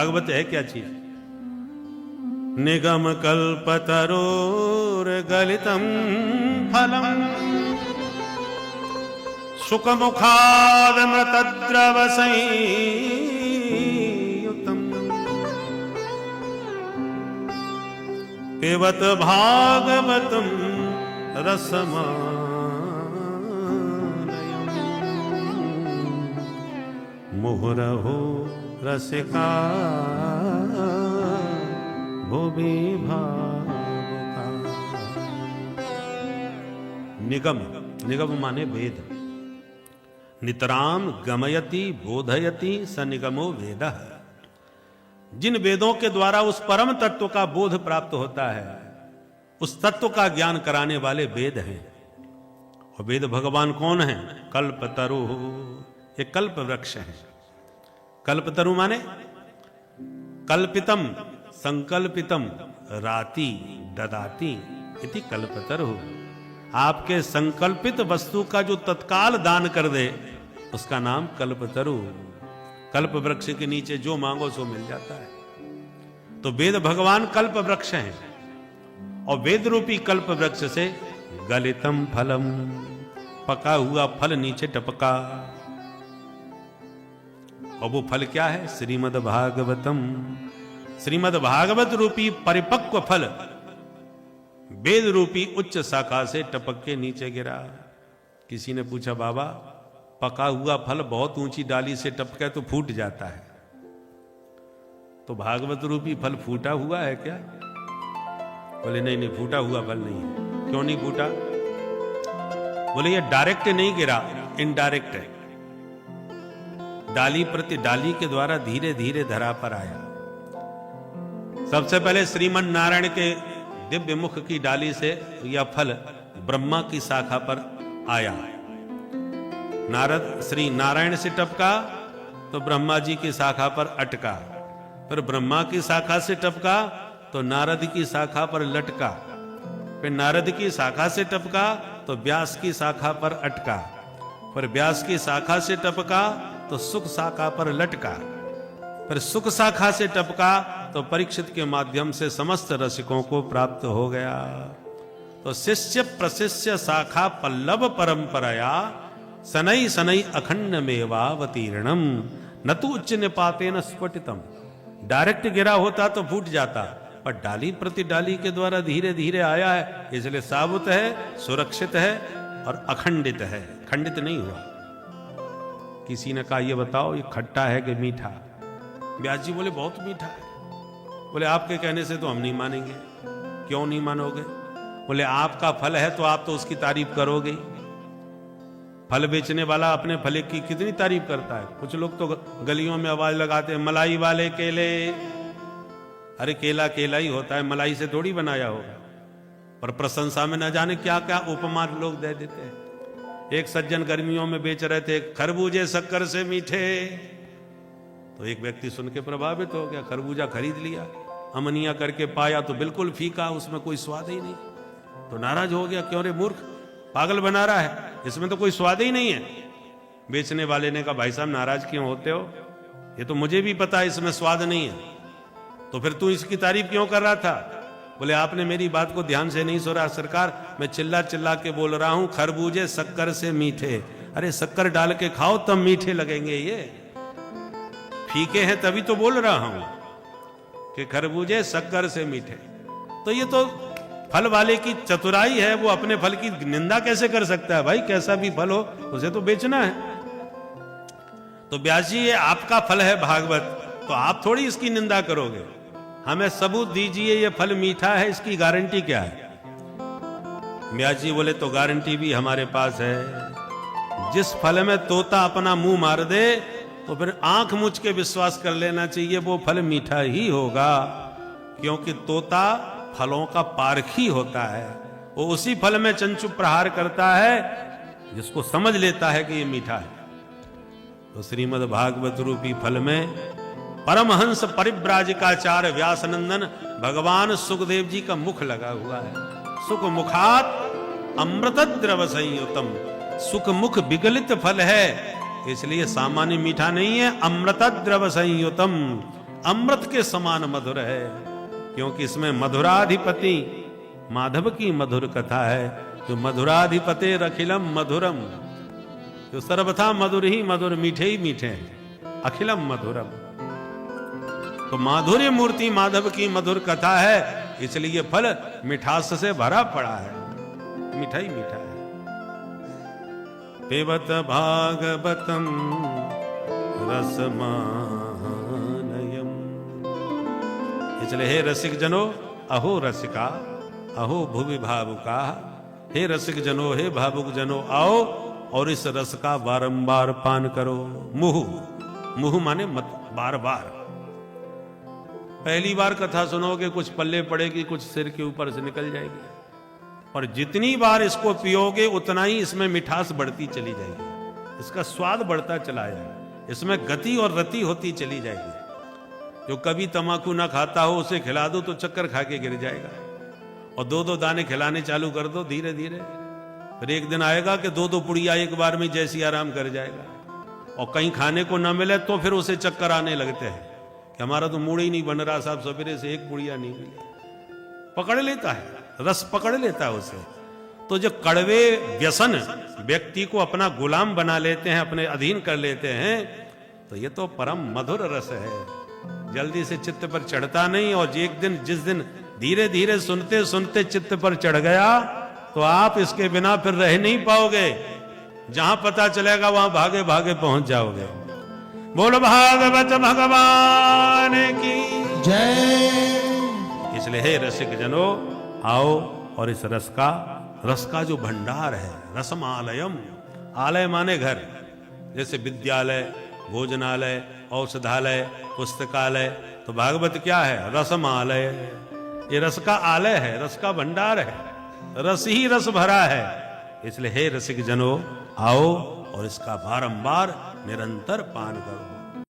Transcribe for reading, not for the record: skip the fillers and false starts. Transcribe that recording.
भागवत है क्या चीज? निगम कल्पतरोर गलितम फलम सुख मुखाद मृतद्रव संयुतम पिबत भागवतम रसमालयम् मुहुरहो रसिका भुवि भावुका। निगम, निगम माने वेद। नितराम गमयति बोधयति स निगमो वेदः। जिन वेदों के द्वारा उस परम तत्व का बोध प्राप्त होता है, उस तत्व का ज्ञान कराने वाले वेद हैं। और वेद भगवान कौन है? कल्पतरु, ये कल्प वृक्ष है। कल्पतरु माने कल्पितम संकल्पितम राति ददाति इति कल्पतरु। आपके संकल्पित वस्तु का जो तत्काल दान कर दे उसका नाम कल्पतरु। कल्प वृक्ष के नीचे जो मांगो सो मिल जाता है। तो वेद भगवान कल्प वृक्ष हैं और वेद रूपी कल्प वृक्ष से गलितम फलम, पका हुआ फल नीचे टपका। और वो फल क्या है? श्रीमद् भागवतम। श्रीमद् भागवत रूपी परिपक्व फल वेद रूपी उच्च शाखा से टपक के नीचे गिरा। किसी ने पूछा, बाबा पका हुआ फल बहुत ऊंची डाली से टपके तो फूट जाता है, तो भागवत रूपी फल फूटा हुआ है क्या? बोले नहीं नहीं, फूटा हुआ फल नहीं है। क्यों नहीं फूटा? बोले ये डायरेक्ट नहीं गिरा, इनडायरेक्ट है। डाली प्रति डाली के द्वारा धीरे धीरे धरा पर आया। सबसे पहले श्रीमन नारायण के दिव्य मुख की डाली से यह फल ब्रह्मा की शाखा पर आया। नारद श्री नारायण से टपका तो ब्रह्मा जी की शाखा पर अटका, फिर ब्रह्मा की शाखा से टपका तो नारद की शाखा पर लटका, फिर नारद की शाखा से टपका तो व्यास की शाखा पर अटका, फिर व्यास की शाखा से टपका तो सुख शाखा पर लटका, फिर सुख शाखा से टपका तो परीक्षित के माध्यम से समस्त रसिकों को प्राप्त हो गया। तो शिष्य प्रशिष्य शाखा पल्लव परंपराया सनई सनई अखंड मेवावतीर्णम न तो उच्च निपातेन स्फुटितम। डायरेक्ट गिरा होता तो फूट जाता, पर डाली प्रति डाली के द्वारा धीरे धीरे आया है, इसलिए साबुत है, सुरक्षित है और अखंडित है, खंडित नहीं हुआ। किसी ने कहा, ये बताओ ये खट्टा है कि मीठा? व्यास जी बोले बहुत मीठा है। बोले आपके कहने से तो हम नहीं मानेंगे। क्यों नहीं मानोगे? बोले आपका फल है तो आप तो उसकी तारीफ करोगे। फल बेचने वाला अपने फल की कितनी तारीफ करता है। कुछ लोग तो गलियों में आवाज लगाते हैं, मलाई वाले केले। अरे केला केला ही होता है, मलाई से थोड़ी बनाया होगा। पर प्रशंसा में न जाने क्या क्या उपमा लोग दे देते हैं। एक सज्जन गर्मियों में बेच रहे थे खरबूजे शक्कर से मीठे, तो एक व्यक्ति सुन के प्रभावित हो गया, खरबूजा खरीद लिया, अमनिया करके पाया तो बिल्कुल फीका, उसमें कोई स्वाद ही नहीं। तो नाराज हो गया, क्यों रे मूर्ख, पागल बना रहा है, इसमें तो कोई स्वाद ही नहीं है। बेचने वाले ने कहा, भाई साहब नाराज क्यों होते हो? ये तो मुझे भी पता है इसमें स्वाद नहीं है, तो फिर तू इसकी तारीफ क्यों कर रहा था? बोले आपने मेरी बात को ध्यान से नहीं सुना सरकार, मैं चिल्ला चिल्ला के बोल रहा हूं खरबूजे शक्कर से मीठे। अरे शक्कर डाल के खाओ तब मीठे लगेंगे, ये फीके हैं तभी तो बोल रहा हूं कि खरबूजे शक्कर से मीठे। तो ये तो फल वाले की चतुराई है, वो अपने फल की निंदा कैसे कर सकता है? भाई कैसा भी फल हो उसे तो बेचना है। तो व्यास जी ये आपका फल है भागवत, तो आप थोड़ी इसकी निंदा करोगे, हमें सबूत दीजिए ये फल मीठा है, इसकी गारंटी क्या है? व्यास जी बोले तो गारंटी भी हमारे पास है। जिस फल में तोता अपना मुंह मार दे तो फिर आंख मूंछ के विश्वास कर लेना चाहिए वो फल मीठा ही होगा, क्योंकि तोता फलों का पारखी होता है। वो उसी फल में चंचु प्रहार करता है जिसको समझ लेता है कि ये मीठा है। तो श्रीमद् भागवत रूपी फल में परमहंस परिव्राजकाचार्य व्यासनंदन भगवान सुखदेव जी का मुख लगा हुआ है। सुख मुखात अमृत द्रव संयुतम, सुख मुख विगलित फल है, इसलिए सामान्य मीठा नहीं है, अमृत द्रव संयुतम। अमृत के समान मधुर है, क्योंकि इसमें मधुराधिपति माधव की मधुर कथा है। जो मधुराधिपते अखिलम मधुरम, जो सर्वथा मधुर ही मधुर, मीठे ही मीठे हैं, अखिलम मधुरम। तो माधुर्य मूर्ति माधव की मधुर कथा है, इसलिए फल मिठास से भरा पड़ा है, मीठा ही मीठा है। पिबत भागवतम रसमानयम। इसलिए हे रसिक जनो, अहो रसिका, अहो भुवि भावुका, हे रसिक जनो, हे भावुक जनो, आओ और इस रस का बारंबार पान करो। मुहु, मुहु माने मत, बार बार। पहली बार कथा सुनोगे कुछ पल्ले पड़ेगी, कुछ सिर के ऊपर से निकल जाएगी, और जितनी बार इसको पियोगे उतना ही इसमें मिठास बढ़ती चली जाएगी, इसका स्वाद बढ़ता चला जाएगा, इसमें गति और रति होती चली जाएगी। जो कभी तम्बाकू ना खाता हो उसे खिला दो तो चक्कर खा के गिर जाएगा, और दो दो दाने खिलाने चालू कर दो धीरे धीरे, फिर एक दिन आएगा कि दो दो पुड़िया एक बार में जैसी आराम कर जाएगा। और कहीं खाने को ना मिले तो फिर उसे चक्कर आने लगते हैं कि हमारा तो मूड ही नहीं बन रहा साहब, सवेरे से एक पुड़िया नहीं मिली। पकड़ लेता है, रस पकड़ लेता है उसे। तो जो कड़वे व्यसन व्यक्ति को अपना गुलाम बना लेते हैं, अपने अधीन कर लेते हैं, तो ये तो परम मधुर रस है, जल्दी से चित्त पर चढ़ता नहीं। और एक दिन जिस दिन धीरे धीरे सुनते सुनते चित्त पर चढ़ गया तो आप इसके बिना फिर रह नहीं पाओगे, जहां पता चलेगा वहां भागे भागे पहुंच जाओगे। बोलो भागवत भगवान की जय। इसलिए हे रसिक जनो, आओ और इस रस का जो भंडार है, रसमालयम, आलय माने घर, जैसे विद्यालय, भोजनालय, औषधालय, पुस्तकालय, तो भागवत क्या है? रसमालय। ये रस का आलय है, रस का भंडार है, रस ही रस भरा है। इसलिए हे रसिक जनो, आओ और इसका बारंबार निरंतर पान करो।